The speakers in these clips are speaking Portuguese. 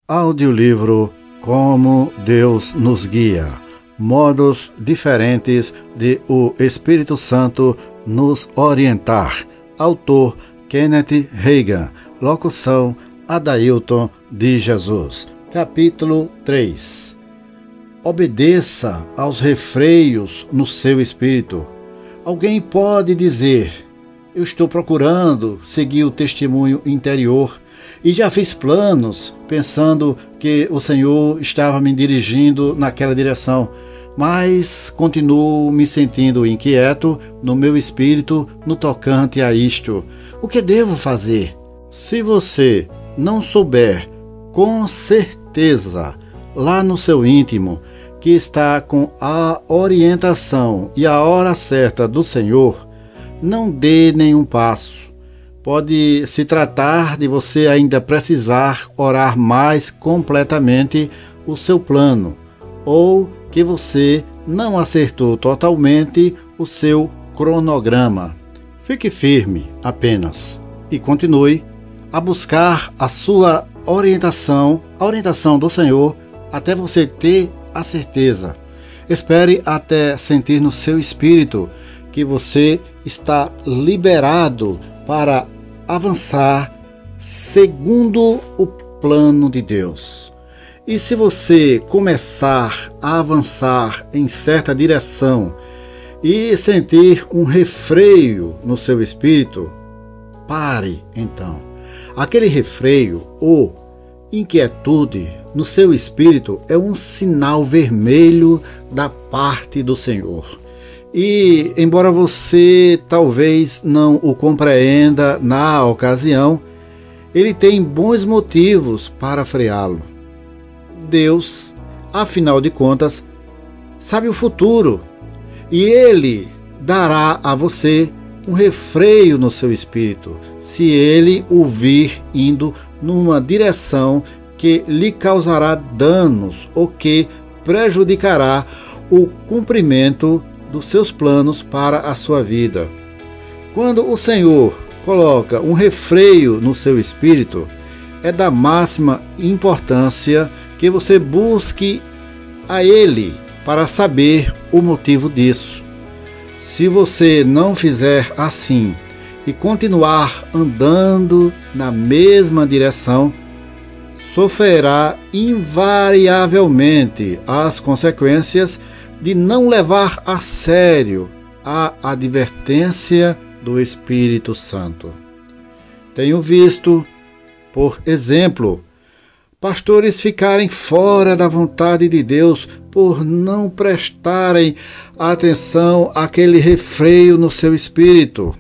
Audiolivro Como Deus nos guia. Modos diferentes de o Espírito Santo nos orientar. Autor Kenneth Hagin. Locução Adailton de Jesus. Capítulo 3. Obedeça aos refreios no seu espírito. Alguém pode dizer: eu estou procurando seguir o testemunho interior e já fiz planos pensando que o Senhor estava me dirigindo naquela direção, mas continuo me sentindo inquieto no meu espírito no tocante a isto. O que devo fazer? Se você não souber com certeza lá no seu íntimo que está com a orientação e a hora certa do Senhor, não dê nenhum passo. Pode se tratar de você ainda precisar orar mais completamente o seu plano, ou que você não acertou totalmente o seu cronograma. Fique firme apenas e continue a buscar a sua orientação, a orientação do Senhor, até você ter a certeza. Espere até sentir no seu espírito que você está liberado para avançar segundo o plano de Deus. E se você começar a avançar em certa direção e sentir um refreio no seu espírito, pare então. Aquele refreio ou inquietude no seu espírito é um sinal vermelho da parte do Senhor. E, embora você talvez não o compreenda na ocasião, ele tem bons motivos para freá-lo. Deus, afinal de contas, sabe o futuro e ele dará a você um refreio no seu espírito, se ele o vir indo numa direção que lhe causará danos ou que prejudicará o cumprimento dos seus planos para a sua vida. Quando o Senhor coloca um refreio no seu espírito, é da máxima importância que você busque a Ele para saber o motivo disso. Se você não fizer assim e continuar andando na mesma direção, sofrerá invariavelmente as consequências de não levar a sério a advertência do Espírito Santo. Tenho visto, por exemplo, pastores ficarem fora da vontade de Deus por não prestarem atenção àquele refreio no seu espírito,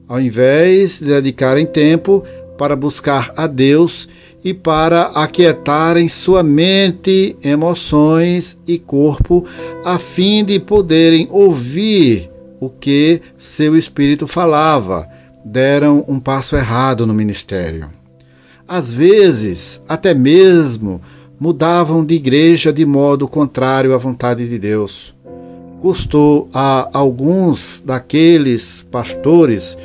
ao invés de dedicarem tempo para buscar a Deus e para aquietarem sua mente, emoções e corpo, a fim de poderem ouvir o que seu espírito falava, deram um passo errado no ministério. Às vezes, até mesmo, mudavam de igreja de modo contrário à vontade de Deus. Custou a alguns daqueles pastores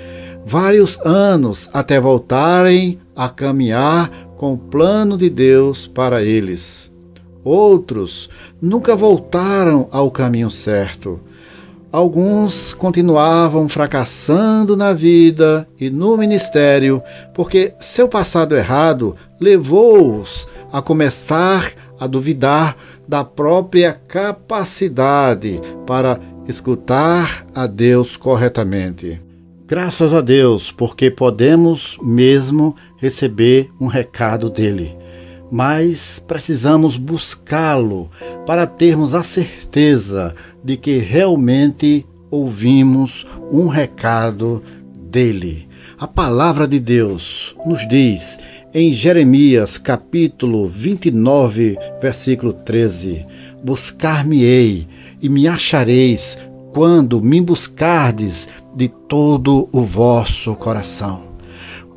vários anos até voltarem a caminhar com o plano de Deus para eles. Outros nunca voltaram ao caminho certo. Alguns continuavam fracassando na vida e no ministério, porque seu passado errado levou-os a começar a duvidar da própria capacidade para escutar a Deus corretamente. Graças a Deus, porque podemos mesmo receber um recado dele, mas precisamos buscá-lo para termos a certeza de que realmente ouvimos um recado dele. A palavra de Deus nos diz em Jeremias capítulo 29, versículo 13: buscar-me-ei e me achareis quando me buscardes de todo o vosso coração.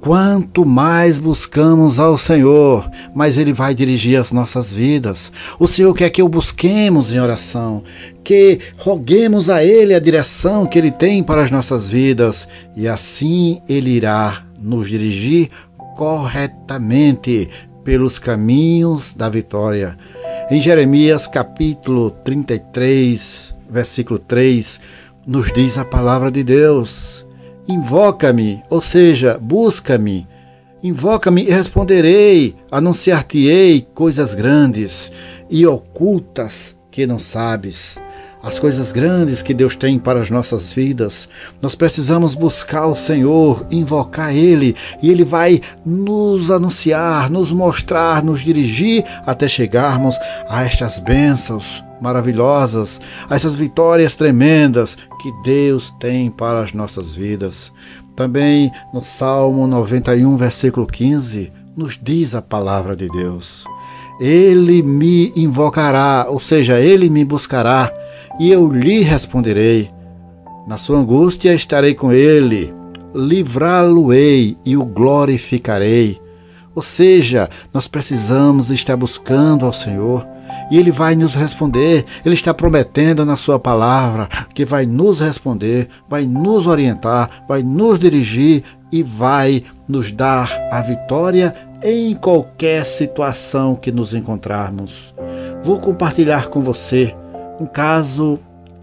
Quanto mais buscamos ao Senhor, mais Ele vai dirigir as nossas vidas. O Senhor quer que o busquemos em oração, que roguemos a Ele a direção que Ele tem para as nossas vidas, e assim Ele irá nos dirigir corretamente, pelos caminhos da vitória. Em Jeremias capítulo 33, versículo 3, nos diz a palavra de Deus: invoca-me, ou seja, busca-me. Invoca-me e responderei, anunciar-te-ei coisas grandes e ocultas que não sabes. As coisas grandes que Deus tem para as nossas vidas, nós precisamos buscar o Senhor, invocar Ele, e Ele vai nos anunciar, nos mostrar, nos dirigir até chegarmos a estas bênçãos maravilhosas, a essas vitórias tremendas que Deus tem para as nossas vidas. Também no Salmo 91, versículo 15, nos diz a palavra de Deus: Ele me invocará, ou seja, Ele me buscará, e eu lhe responderei. Na sua angústia estarei com ele, livrá-lo-ei e o glorificarei. Ou seja, nós precisamos estar buscando ao Senhor, e Ele vai nos responder. Ele está prometendo na sua palavra que vai nos responder, vai nos orientar, vai nos dirigir e vai nos dar a vitória em qualquer situação que nos encontrarmos. Vou compartilhar com você um caso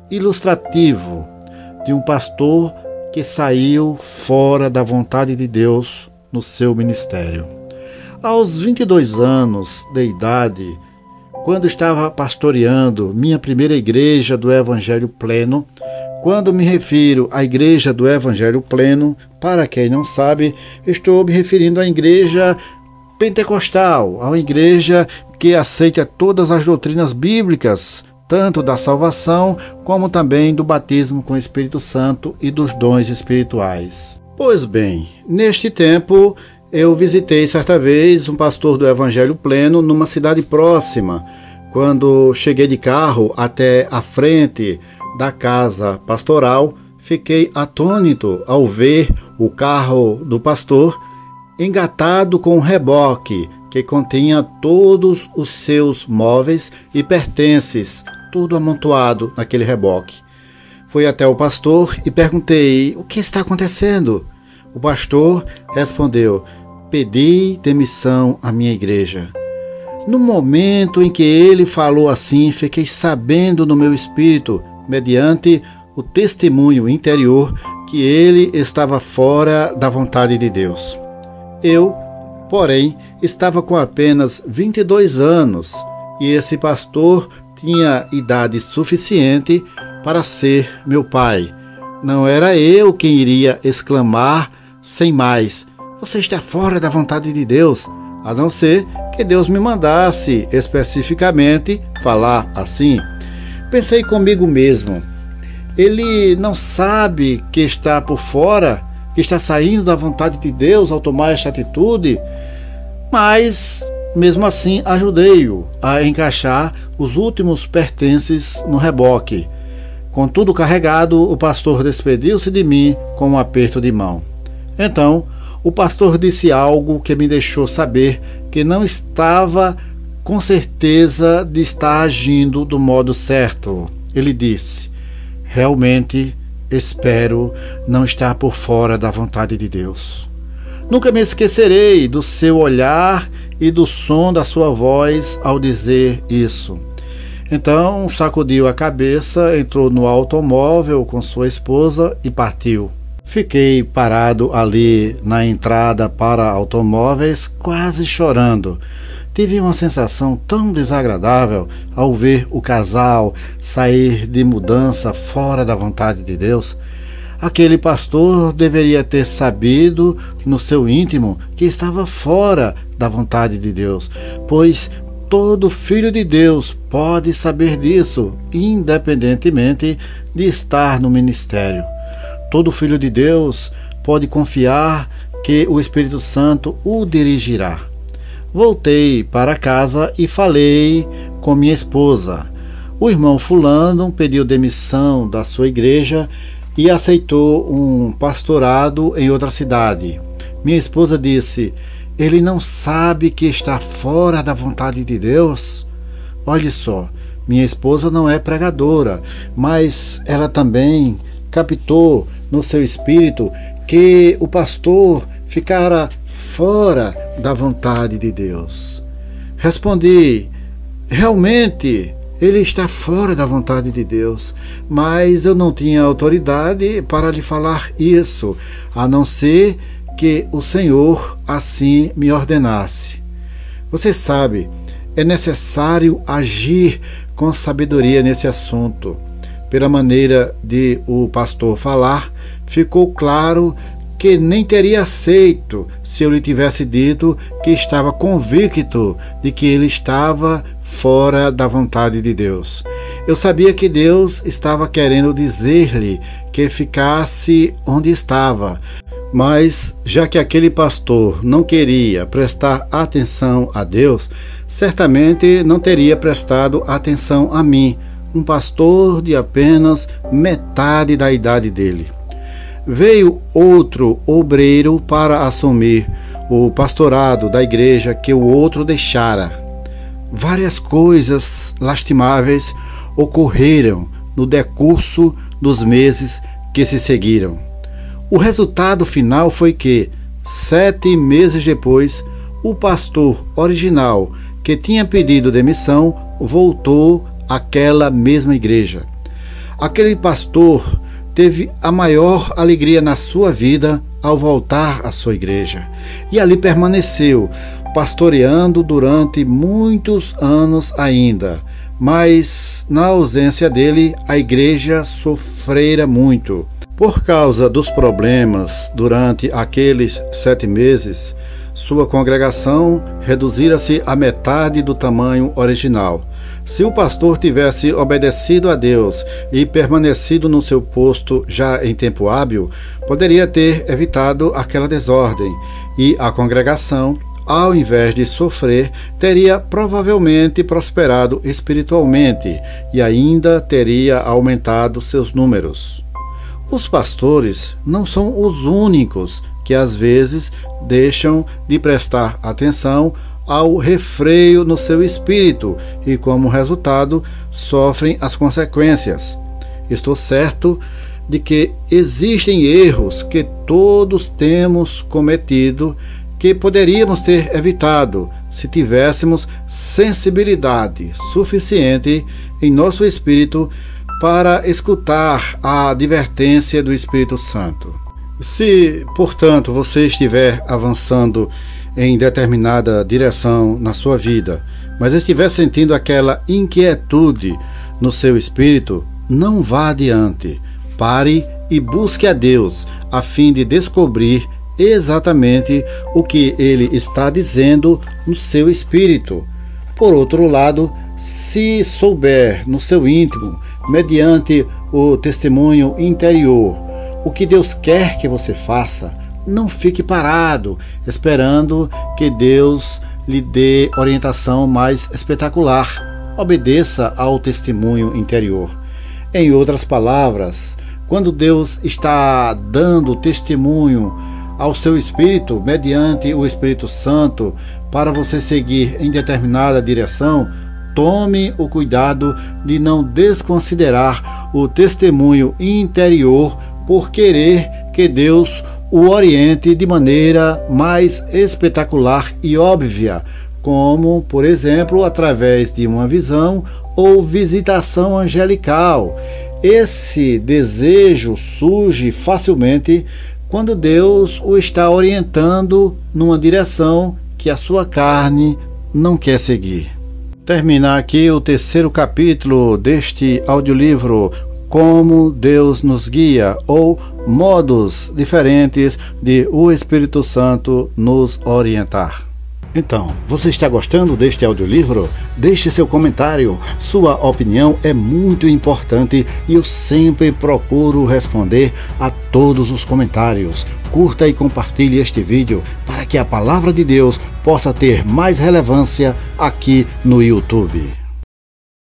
ilustrativo de um pastor que saiu fora da vontade de Deus no seu ministério. Aos 22 anos de idade, quando estava pastoreando minha primeira igreja do Evangelho Pleno, quando me refiro à igreja do Evangelho Pleno, para quem não sabe, estou me referindo à igreja pentecostal, a uma igreja que aceita todas as doutrinas bíblicas, tanto da salvação como também do batismo com o Espírito Santo e dos dons espirituais. Pois bem, neste tempo eu visitei certa vez um pastor do Evangelho Pleno numa cidade próxima. Quando cheguei de carro até a frente da casa pastoral, fiquei atônito ao ver o carro do pastor engatado com um reboque que continha todos os seus móveis e pertences, tudo amontoado naquele reboque. Fui até o pastor e perguntei: o que está acontecendo? O pastor respondeu: pedi demissão à minha igreja. No momento em que ele falou assim, fiquei sabendo no meu espírito, mediante o testemunho interior, que ele estava fora da vontade de Deus. Eu, porém, estava com apenas 22 anos e esse pastor tinha idade suficiente para ser meu pai. Não era eu quem iria exclamar sem mais: você está fora da vontade de Deus, a não ser que Deus me mandasse especificamente falar assim. Pensei comigo mesmo: ele não sabe que está por fora, que está saindo da vontade de Deus ao tomar esta atitude? Mas, mesmo assim, ajudei-o a encaixar os últimos pertences no reboque. Com tudo carregado, o pastor despediu-se de mim com um aperto de mão. Então, o pastor disse algo que me deixou saber que não estava com certeza de estar agindo do modo certo. Ele disse: realmente espero não estar por fora da vontade de Deus. Nunca me esquecerei do seu olhar e do som da sua voz ao dizer isso. Então sacudiu a cabeça, entrou no automóvel com sua esposa e partiu. Fiquei parado ali na entrada para automóveis, quase chorando. Tive uma sensação tão desagradável ao ver o casal sair de mudança fora da vontade de Deus. Aquele pastor deveria ter sabido no seu íntimo que estava fora da vontade de Deus, pois todo filho de Deus pode saber disso, independentemente de estar no ministério. Todo filho de Deus pode confiar que o Espírito Santo o dirigirá. Voltei para casa e falei com minha esposa. O irmão fulano pediu demissão da sua igreja e aceitou um pastorado em outra cidade. Minha esposa disse: ele não sabe que está fora da vontade de Deus? Olhe só, minha esposa não é pregadora, mas ela também captou no seu espírito que o pastor ficara fora da vontade de Deus. Respondi: realmente ele está fora da vontade de Deus, mas eu não tinha autoridade para lhe falar isso, a não ser que o Senhor assim me ordenasse. Você sabe, é necessário agir com sabedoria nesse assunto. Pela maneira de o pastor falar, ficou claro que nem teria aceito se eu lhe tivesse dito que estava convicto de que ele estava fora da vontade de Deus. Eu sabia que Deus estava querendo dizer-lhe que ficasse onde estava, mas já que aquele pastor não queria prestar atenção a Deus, certamente não teria prestado atenção a mim, um pastor de apenas metade da idade dele. Veio outro obreiro para assumir o pastorado da igreja que o outro deixara. Várias coisas lastimáveis ocorreram no decurso dos meses que se seguiram. O resultado final foi que, 7 meses depois, o pastor original que tinha pedido demissão voltou àquela mesma igreja. Aquele pastor teve a maior alegria na sua vida ao voltar à sua igreja, e ali permaneceu, pastoreando durante muitos anos ainda, mas na ausência dele a igreja sofrera muito. Por causa dos problemas durante aqueles 7 meses, sua congregação reduzira-se à metade do tamanho original. Se o pastor tivesse obedecido a Deus e permanecido no seu posto já em tempo hábil, poderia ter evitado aquela desordem, e a congregação, ao invés de sofrer, teria provavelmente prosperado espiritualmente e ainda teria aumentado seus números. Os pastores não são os únicos que às vezes deixam de prestar atenção ao refreio no seu espírito e, como resultado, sofrem as consequências. Estou certo de que existem erros que todos temos cometido que poderíamos ter evitado se tivéssemos sensibilidade suficiente em nosso espírito para escutar a advertência do Espírito Santo. Se, portanto, você estiver avançando em determinada direção na sua vida, mas estiver sentindo aquela inquietude no seu espírito, não vá adiante. Pare e busque a Deus, a fim de descobrir exatamente o que Ele está dizendo no seu espírito. Por outro lado, se souber no seu íntimo, mediante o testemunho interior, o que Deus quer que você faça, não fique parado, esperando que Deus lhe dê orientação mais espetacular. Obedeça ao testemunho interior. Em outras palavras, quando Deus está dando testemunho ao seu espírito, mediante o Espírito Santo, para você seguir em determinada direção, tome o cuidado de não desconsiderar o testemunho interior por querer que Deus o oriente de maneira mais espetacular e óbvia, como, por exemplo, através de uma visão ou visitação angelical. Esse desejo surge facilmente quando Deus o está orientando numa direção que a sua carne não quer seguir. Termina aqui o 3º capítulo deste audiolivro, Como Deus nos guia, ou modos diferentes de o Espírito Santo nos orientar. Então, você está gostando deste audiolivro? Deixe seu comentário. Sua opinião é muito importante e eu sempre procuro responder a todos os comentários. Curta e compartilhe este vídeo para que a palavra de Deus possa ter mais relevância aqui no YouTube.